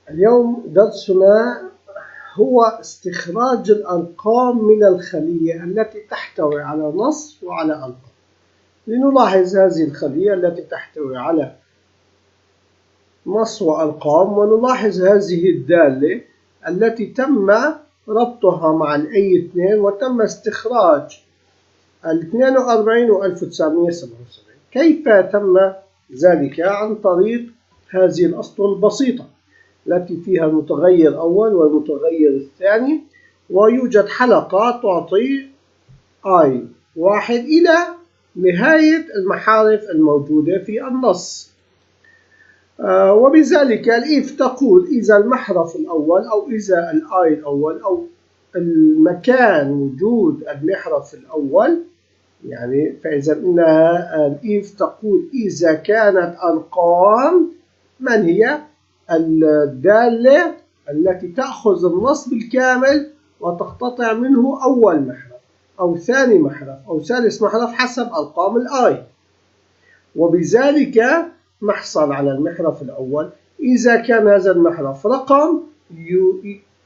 اليوم درسنا هو استخراج الأرقام من الخلية التي تحتوي على نص وعلى أرقام. لنلاحظ هذه الخلية التي تحتوي على نص وأرقام، ونلاحظ هذه الدالة التي تم ربطها مع الأي 2 وتم استخراج 42 و 1977. كيف تم ذلك؟ عن طريق هذه الأسطر البسيطة التي فيها المتغير الأول والمتغير الثاني، ويوجد حلقة تعطي I1 إلى نهاية المحارف الموجودة في النص. وبذلك الإف تقول إذا المحرف الأول أو إذا الآي الأول أو المكان وجود المحرف الأول، يعني فإذا إنها الإف تقول إذا كانت أرقام من هي الدالة التي تأخذ النص بالكامل وتقتطع منه أول محرف أو ثاني محرف أو ثالث محرف حسب أرقام الآي، وبذلك نحصل على المحرف الأول. إذا كان هذا المحرف رقم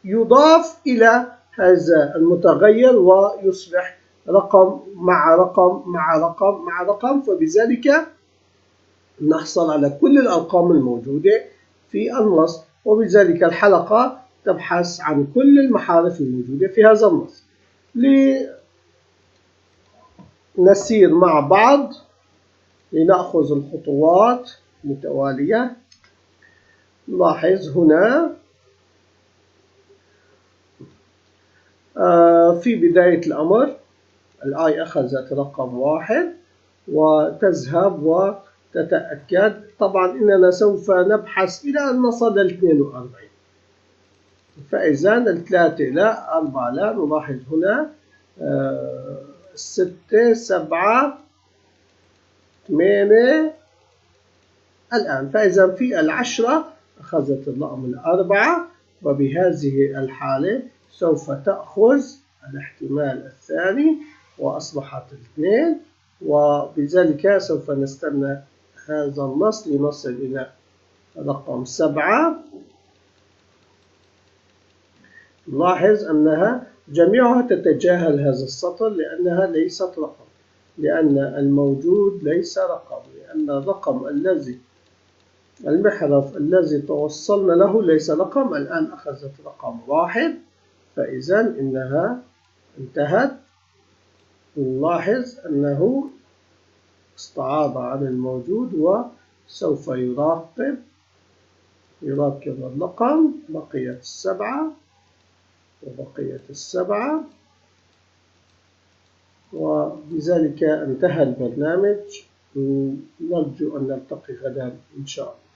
يضاف إلى هذا المتغير ويصبح رقم مع رقم مع رقم مع رقم، فبذلك نحصل على كل الأرقام الموجودة في النص، وبذلك الحلقة تبحث عن كل المحارف الموجودة في هذا النص. لنسير مع بعض لنأخذ الخطوات متوالية. نلاحظ هنا في بداية الأمر الآي أخذت رقم 1 وتذهب وتتأكد. طبعا إننا سوف نبحث إلى أن نصل ل 42، فإذا 3 لا 4 لا. نلاحظ هنا 6 7 8 الآن، فإذا في 10 أخذت الرقم 4، وبهذه الحالة سوف تأخذ الاحتمال الثاني وأصبحت 2، وبذلك سوف نستنى هذا النص لنصل إلى رقم 7. نلاحظ أنها جميعها تتجاهل هذا السطر لأنها ليست رقم، لأن الموجود ليس رقم، لأن الرقم الذي المحرف الذي توصلنا له ليس رقم. الآن أخذت رقم 1، فإذا إنها انتهت. نلاحظ أنه استعاض عن الموجود وسوف يراقب الرقم. بقيت 7 وبقيت 7، وبذلك انتهى البرنامج. نرجو أن نلتقي غدا إن شاء الله.